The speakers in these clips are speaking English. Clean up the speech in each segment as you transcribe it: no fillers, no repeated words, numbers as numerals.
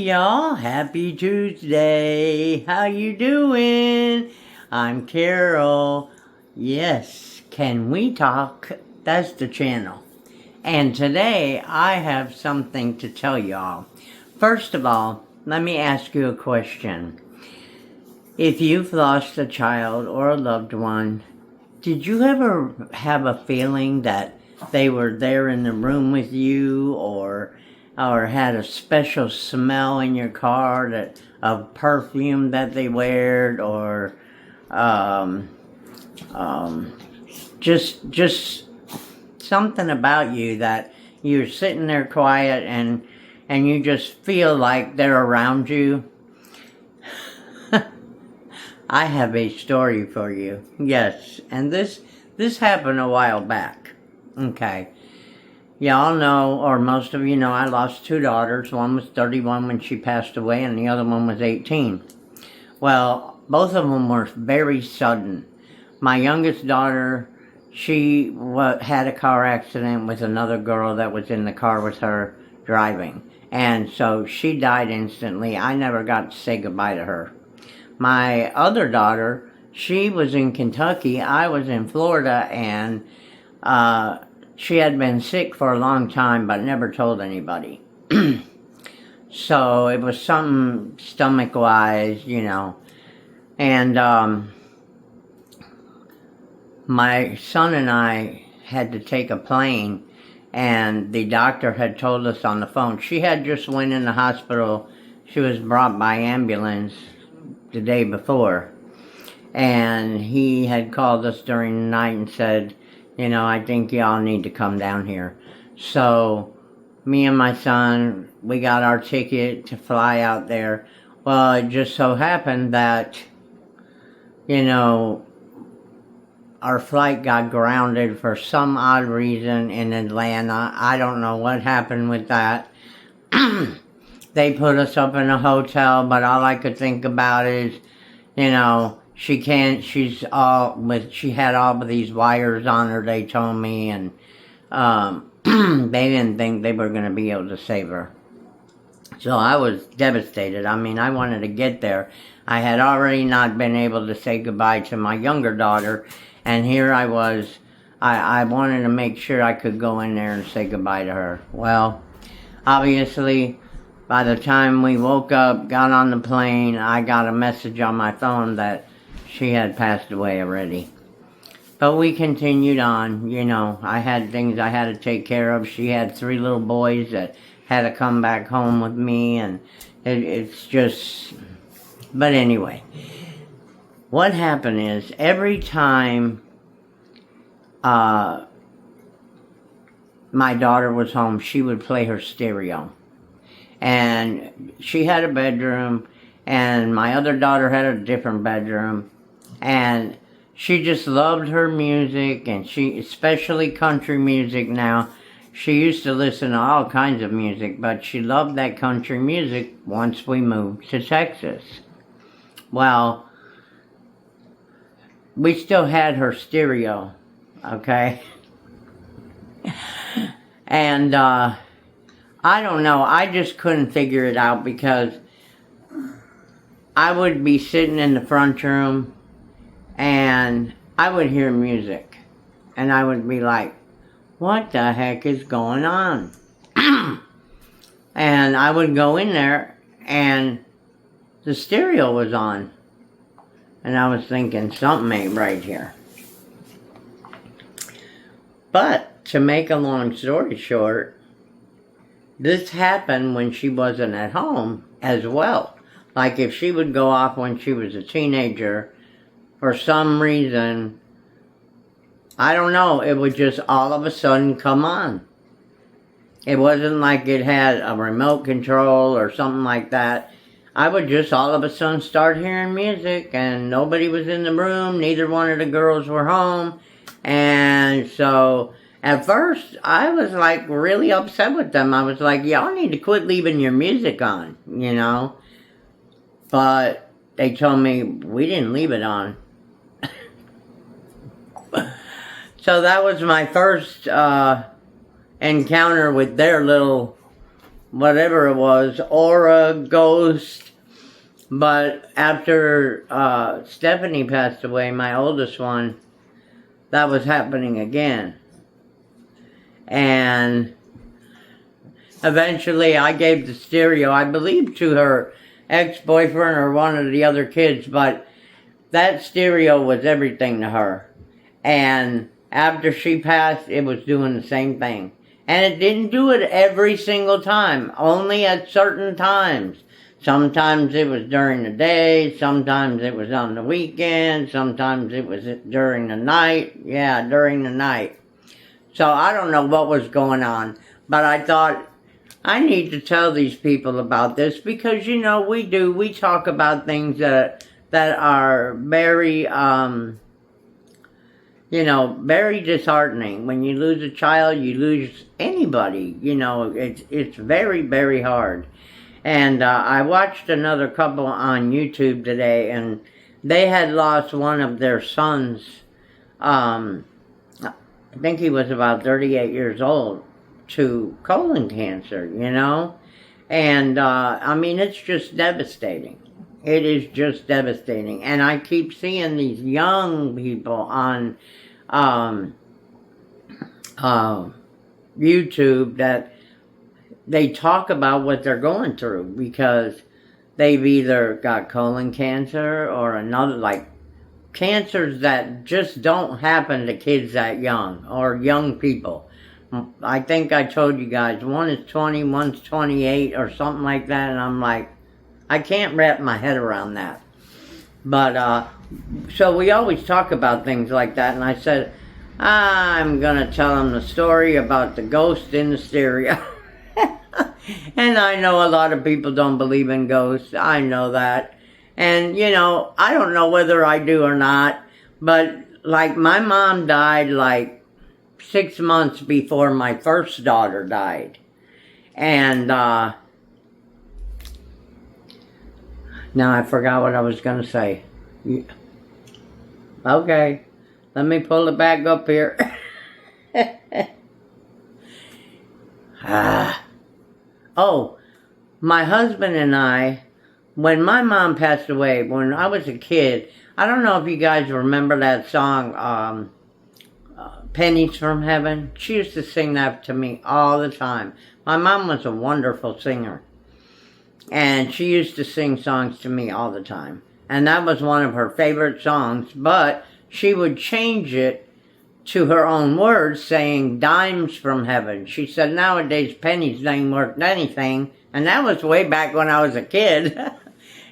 y'all, happy Tuesday. How you doing? I'm Carol. Yes, can we talk? That's the channel. And today I have something to tell y'all. First of all, let me ask you a question. If you've lost a child or a loved one, did you ever have a feeling that they were there in the room with you, or had a special smell in your car of perfume that they wear, or just something about you that you're sitting there quiet and you just feel like they're around you? I have a story for you. Yes, and this happened a while back. Okay. Y'all know, or most of you know, I lost two daughters. One was 31 when she passed away, and the other one was 18. Well, both of them were very sudden. My youngest daughter, she had a car accident with another girl that was in the car with her driving. And so she died instantly. I never got to say goodbye to her. My other daughter, she was in Kentucky, I was in Florida, and she had been sick for a long time but never told anybody. So it was something stomach-wise, you know. And my son and I had to take a plane, and the doctor had told us on the phone. She had just went in the hospital. She was brought by ambulance the day before, and he had called us during the night and said, you know, I think y'all need to come down here. So me and my son, we got our ticket to fly out there. Well, it just so happened that, you know, our flight got grounded for some odd reason in Atlanta. I don't know what happened with that. They put us up in a hotel, but all I could think about is, you know, she had all of these wires on her, they told me, and they didn't think they were going to be able to save her. So I was devastated. I mean, I wanted to get there. I had already not been able to say goodbye to my younger daughter, and here I was. I wanted to make sure I could go in there and say goodbye to her. Well, obviously, by the time we woke up, got on the plane, I got a message on my phone that she had passed away already. But we continued on, you know. I had things I had to take care of. She had 3 little boys that had to come back home with me, and it's just... But anyway, what happened is, every time my daughter was home, she would play her stereo. And she had a bedroom, and my other daughter had a different bedroom, and she just loved her music, and she, especially country music now. She used to listen to all kinds of music, but she loved that country music once we moved to Texas. Well, we still had her stereo, okay? And I don't know, I just couldn't figure it out, because I would be sitting in the front room and I would hear music, and I would be like, what the heck is going on? And I would go in there and the stereo was on, and I was thinking, something ain't right here. But to make a long story short, this happened when she wasn't at home as well. Like, if she would go off when she was a teenager, for some reason, I don't know, it would just all of a sudden come on. It wasn't like it had a remote control or something like that. I would just all of a sudden start hearing music, and nobody was in the room, neither one of the girls were home. And so at first I was like really upset with them. I was like, y'all need to quit leaving your music on, you know. But they told me we didn't leave it on. So that was my first encounter with their little whatever it was, aura, ghost. But after Stephanie passed away, my oldest one, that was happening again. And eventually I gave the stereo, I believe, to her ex-boyfriend or one of the other kids, but that stereo was everything to her. And after she passed, it was doing the same thing. And it didn't do it every single time, only at certain times. Sometimes it was during the day, sometimes it was on the weekend, sometimes it was during the night. Yeah, during the night. So I don't know what was going on, but I thought I need to tell these people about this because, you know, we talk about things that are very, you know, very disheartening. When you lose a child, you lose anybody, you know, it's very, very hard. And I watched another couple on YouTube today, and they had lost one of their sons. I think he was about 38 years old, to colon cancer, you know? And, I mean, it's just devastating. It is just devastating. And I keep seeing these young people on YouTube that they talk about what they're going through because they've either got colon cancer or another, like cancers that just don't happen to kids that young or young people. I think I told you guys, one is 20, one's 28 or something like that, and I'm like, I can't wrap my head around that. But, so we always talk about things like that, and I said, I'm going to tell them the story about the ghost in the stereo. And I know a lot of people don't believe in ghosts. I know that. And, you know, I don't know whether I do or not. But, like, my mom died, like, 6 months before my first daughter died. And, now I forgot what I was going to say. Okay. Let me pull it back up here. Oh, my husband and I, when my mom passed away, when I was a kid, I don't know if you guys remember that song, Pennies from Heaven. She used to sing that to me all the time. My mom was a wonderful singer. And she used to sing songs to me all the time. And that was one of her favorite songs, but she would change it to her own words, saying dimes from heaven. She said nowadays pennies ain't worth anything, and that was way back when I was a kid.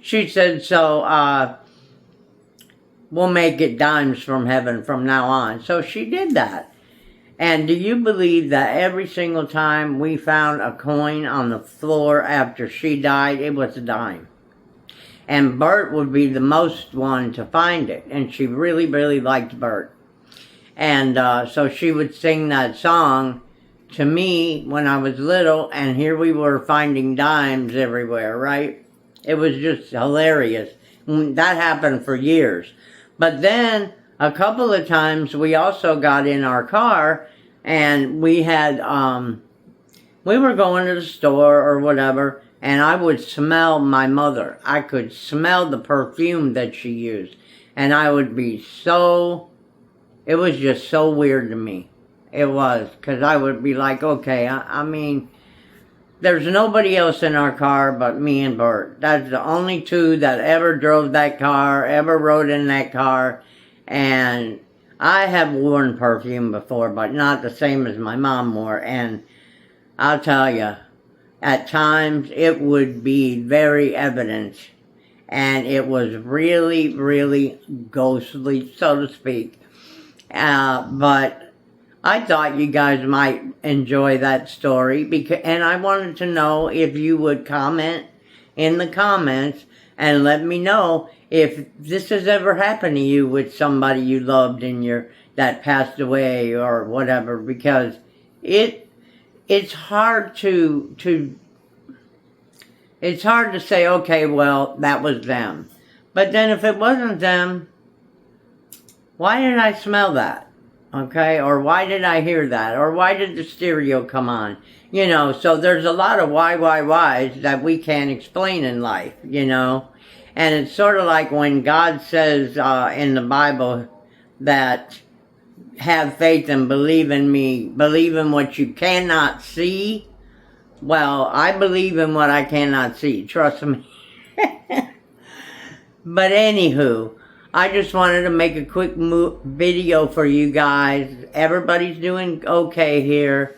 She said, so we'll make it dimes from heaven from now on. So she did that. And do you believe that every single time we found a coin on the floor after she died, it was a dime? And Bert would be the most one to find it, and she really, really liked Bert. And so she would sing that song to me when I was little, and here we were finding dimes everywhere, right? It was just hilarious. That happened for years. But then a couple of times we also got in our car, and we had, we were going to the store or whatever, and I would smell my mother. I could smell the perfume that she used, and I would be so... It was just so weird to me. It was, because I would be like, okay, I mean, there's nobody else in our car but me and Bert. That's the only two that ever drove that car, ever rode in that car. And I have worn perfume before, but not the same as my mom wore. And I'll tell you, at times it would be very evident. And it was really, really ghostly, so to speak. But I thought you guys might enjoy that story, and I wanted to know if you would comment in the comments and let me know if this has ever happened to you with somebody you loved that passed away or whatever, because it's hard to say, okay, well, that was them. But then if it wasn't them, why did I smell that? Okay, or why did I hear that? Or why did the stereo come on? You know, so there's a lot of whys that we can't explain in life, you know. And it's sort of like when God says in the Bible that have faith and believe in me, believe in what you cannot see. Well, I believe in what I cannot see, trust me. But anywho, I just wanted to make a quick video for you guys. Everybody's doing okay here.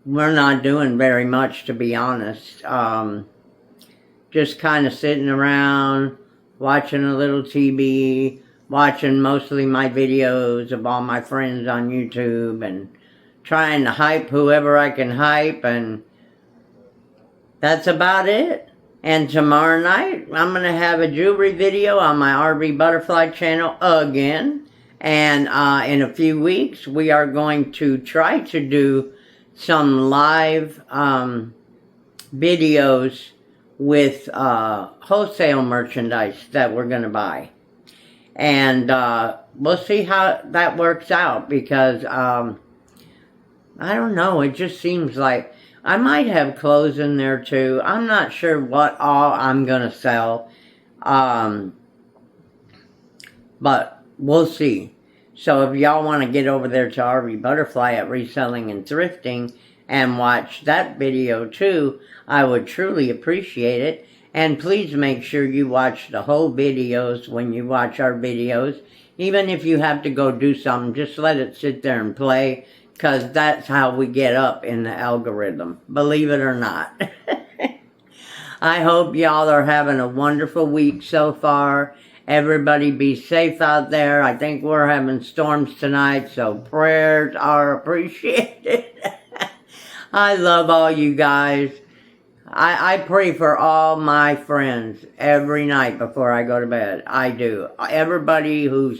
We're not doing very much, to be honest. Just kind of sitting around, watching a little TV, watching mostly my videos of all my friends on YouTube, and trying to hype whoever I can hype, and that's about it. And tomorrow night, I'm going to have a jewelry video on my RV Butterfly channel again. And in a few weeks, we are going to try to do some live videos with wholesale merchandise that we're going to buy. And we'll see how that works out, because I don't know, it just seems like I might have clothes in there too. I'm not sure what all I'm going to sell. But we'll see. So if y'all want to get over there to RV Butterfly at Reselling and Thrifting and watch that video too, I would truly appreciate it. And please make sure you watch the whole videos when you watch our videos. Even if you have to go do something, just let it sit there and play, because that's how we get up in the algorithm, believe it or not. I hope y'all are having a wonderful week so far. Everybody be safe out there. I think we're having storms tonight, so prayers are appreciated. I love all you guys. I pray for all my friends every night before I go to bed. I do. Everybody who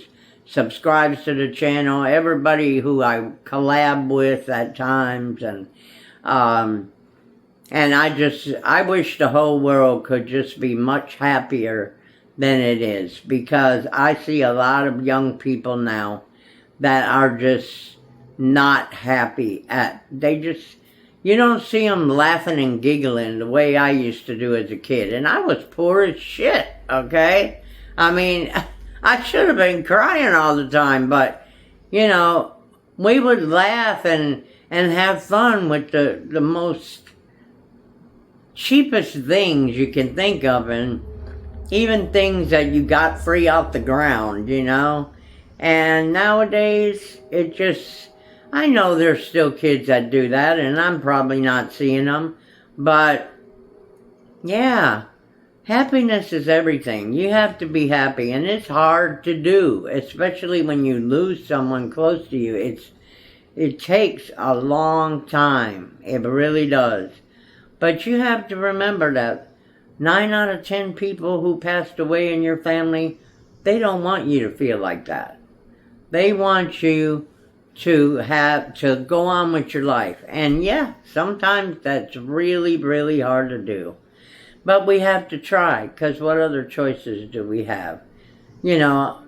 subscribes to the channel, everybody who I collab with at times, and I wish the whole world could just be much happier than it is, because I see a lot of young people now that are just not happy. You don't see them laughing and giggling the way I used to do as a kid. And I was poor as shit, okay? I mean, I should have been crying all the time, but, you know, we would laugh and have fun with the most cheapest things you can think of, and even things that you got free off the ground, you know? And nowadays, it just, I know there's still kids that do that, and I'm probably not seeing them, but yeah, happiness is everything. You have to be happy, and it's hard to do, especially when you lose someone close to you. It takes a long time. It really does. But you have to remember that 9 out of 10 people who passed away in your family, they don't want you to feel like that. They want you to go on with your life. And yeah, sometimes that's really, really hard to do. But we have to try, because what other choices do we have? You know,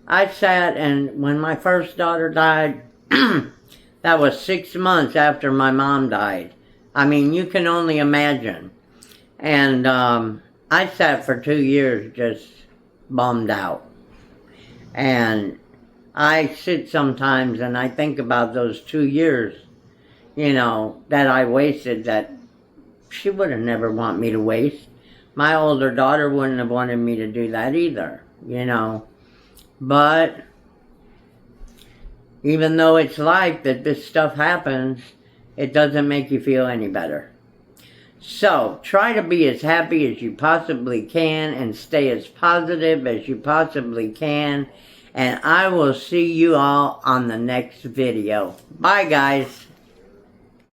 I sat, and when my first daughter died, that was 6 months after my mom died. I mean, you can only imagine. And I sat for 2 years just bummed out. And I sit sometimes and I think about those 2 years, you know, that I wasted, that she would have never wanted me to waste. My older daughter wouldn't have wanted me to do that either, you know. But even though it's life that this stuff happens, it doesn't make you feel any better. So, try to be as happy as you possibly can and stay as positive as you possibly can. And I will see you all on the next video. Bye, guys.